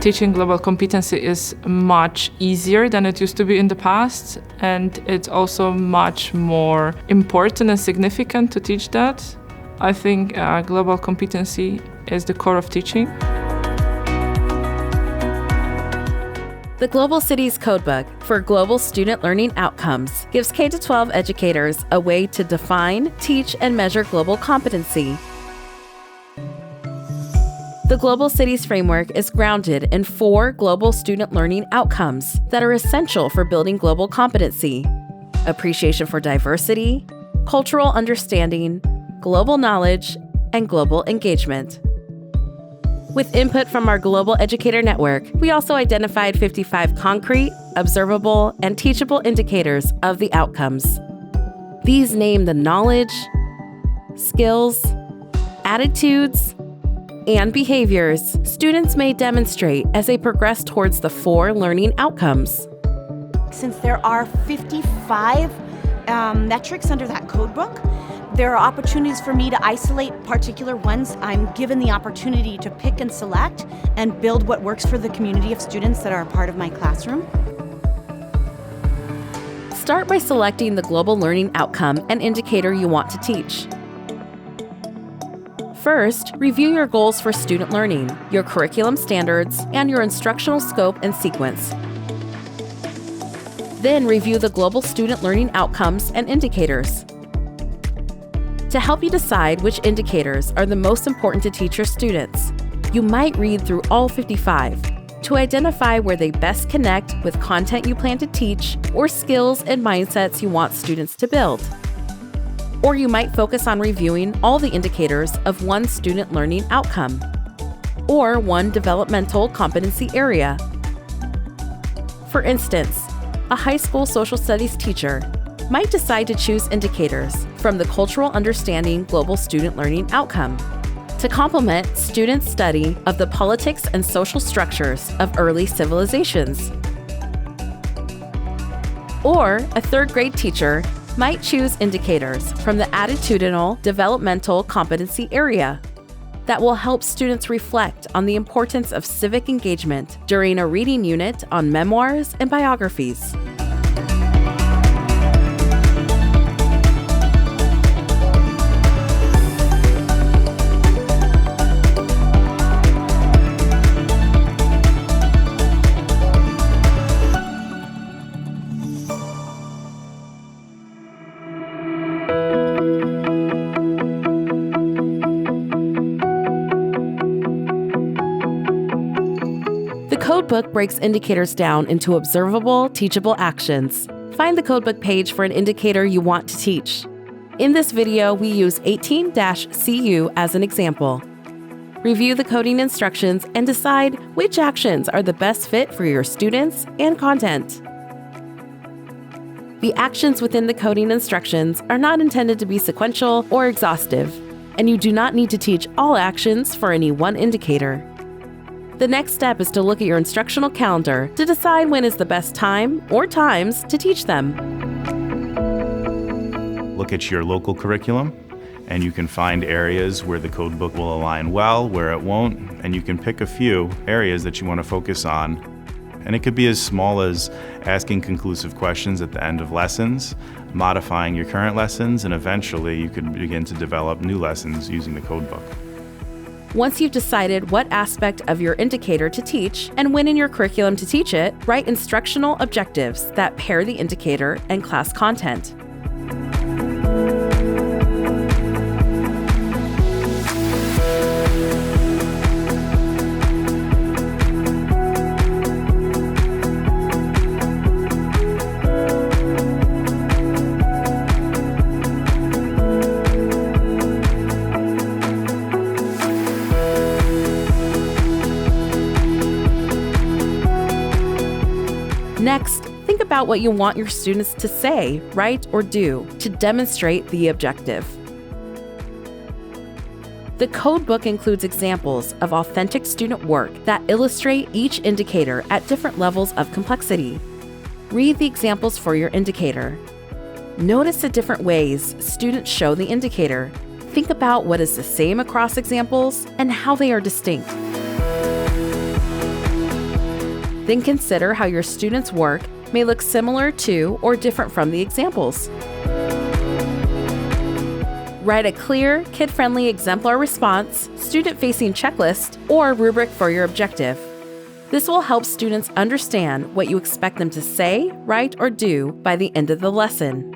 Teaching global competency is much easier than it used to be in the past, and it's also much more important and significant to teach that. I think global competency is the core of teaching. The Global Cities Codebook for Global Student Learning Outcomes gives K-12 educators a way to define, teach, and measure global competency. The Global Cities Framework is grounded in 4 global student learning outcomes that are essential for building global competency: appreciation for diversity, cultural understanding, global knowledge, and global engagement. With input from our Global Educator Network, we also identified 55 concrete, observable, and teachable indicators of the outcomes. These name the knowledge, skills, attitudes, and behaviors students may demonstrate as they progress towards the 4 learning outcomes. Since there are 55 metrics under that codebook, there are opportunities for me to isolate particular ones. I'm given the opportunity to pick and select and build what works for the community of students that are a part of my classroom. Start by selecting the global learning outcome and indicator you want to teach. First, review your goals for student learning, your curriculum standards, and your instructional scope and sequence. Then review the global student learning outcomes and indicators. To help you decide which indicators are the most important to teach your students, you might read through all 55 to identify where they best connect with content you plan to teach or skills and mindsets you want students to build. Or you might focus on reviewing all the indicators of one student learning outcome or one developmental competency area. For instance, a high school social studies teacher might decide to choose indicators from the Cultural Understanding Global Student Learning Outcome to complement students' study of the politics and social structures of early civilizations. Or a 3rd grade teacher might choose indicators from the attitudinal developmental competency area that will help students reflect on the importance of civic engagement during a reading unit on memoirs and biographies. The codebook breaks indicators down into observable, teachable actions. Find the codebook page for an indicator you want to teach. In this video, we use 18-CU as an example. Review the coding instructions and decide which actions are the best fit for your students and content. The actions within the coding instructions are not intended to be sequential or exhaustive, and you do not need to teach all actions for any one indicator. The next step is to look at your instructional calendar to decide when is the best time or times to teach them. Look at your local curriculum, and you can find areas where the codebook will align well, where it won't, and you can pick a few areas that you want to focus on. And it could be as small as asking conclusive questions at the end of lessons, modifying your current lessons, and eventually you could begin to develop new lessons using the codebook. Once you've decided what aspect of your indicator to teach and when in your curriculum to teach it, write instructional objectives that pair the indicator and class content. Next, think about what you want your students to say, write, or do to demonstrate the objective. The codebook includes examples of authentic student work that illustrate each indicator at different levels of complexity. Read the examples for your indicator. Notice the different ways students show the indicator. Think about what is the same across examples and how they are distinct. Then consider how your students' work may look similar to or different from the examples. Write a clear, kid-friendly exemplar response, student-facing checklist, or rubric for your objective. This will help students understand what you expect them to say, write, or do by the end of the lesson.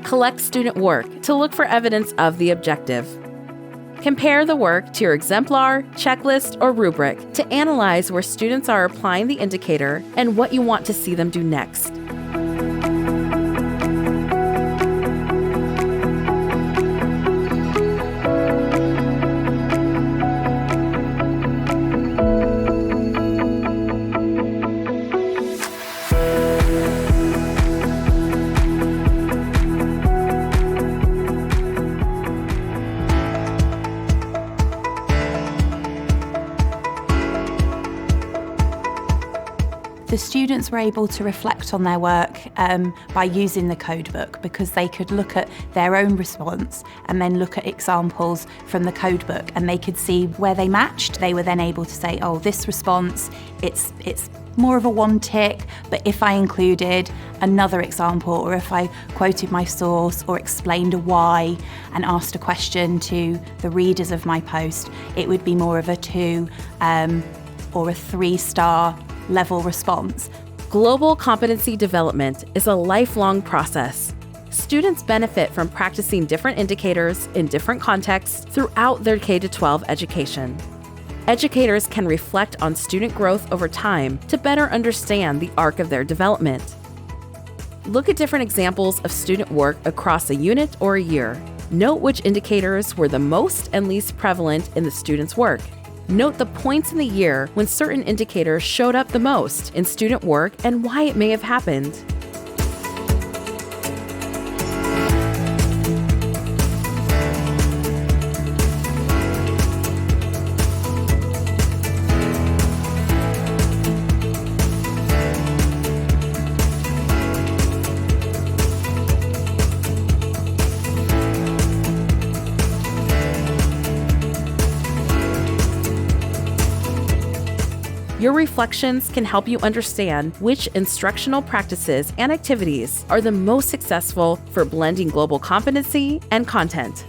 Collect student work to look for evidence of the objective. Compare the work to your exemplar, checklist, or rubric to analyze where students are applying the indicator and what you want to see them do next. The students were able to reflect on their work by using the codebook, because they could look at their own response and then look at examples from the codebook, and they could see where they matched. They were then able to say, oh, this response, it's more of a one tick, but if I included another example, or if I quoted my source or explained a why and asked a question to the readers of my post, it would be more of a 2 or a 3-star level response. Global competency development is a lifelong process. Students benefit from practicing different indicators in different contexts throughout their K-12 education. Educators can reflect on student growth over time to better understand the arc of their development. Look at different examples of student work across a unit or a year. Note which indicators were the most and least prevalent in the student's work. Note the points in the year when certain indicators showed up the most in student work and why it may have happened. Your reflections can help you understand which instructional practices and activities are the most successful for blending global competency and content.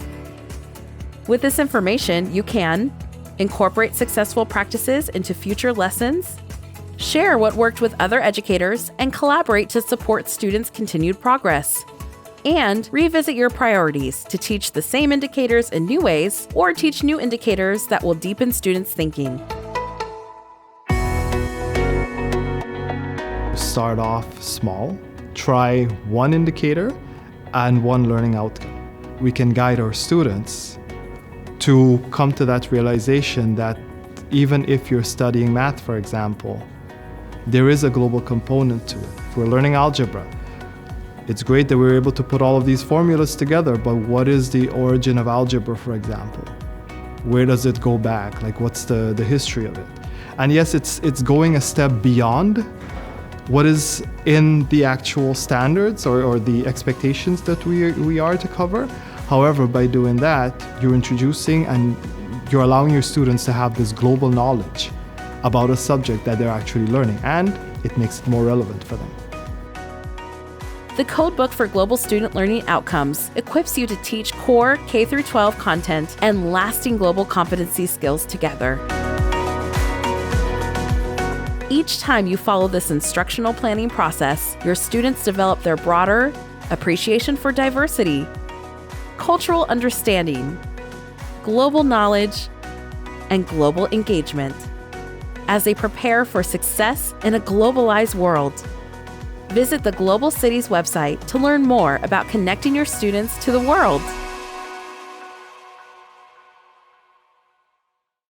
With this information, you can incorporate successful practices into future lessons, share what worked with other educators, and collaborate to support students' continued progress, and revisit your priorities to teach the same indicators in new ways or teach new indicators that will deepen students' thinking. Start off small, try one indicator and one learning outcome. We can guide our students to come to that realization that even if you're studying math, for example, there is a global component to it. If we're learning algebra, it's great that we're able to put all of these formulas together, but what is the origin of algebra, for example? Where does it go back? Like, what's the history of it? And yes, it's going a step beyond what is in the actual standards or the expectations that we are to cover. However, by doing that, you're introducing and you're allowing your students to have this global knowledge about a subject that they're actually learning, and it makes it more relevant for them. The Codebook for Global Student Learning Outcomes equips you to teach core K-12 content and lasting global competency skills together. Each time you follow this instructional planning process, your students develop their broader appreciation for diversity, cultural understanding, global knowledge, and global engagement as they prepare for success in a globalized world. Visit the Global Cities website to learn more about connecting your students to the world.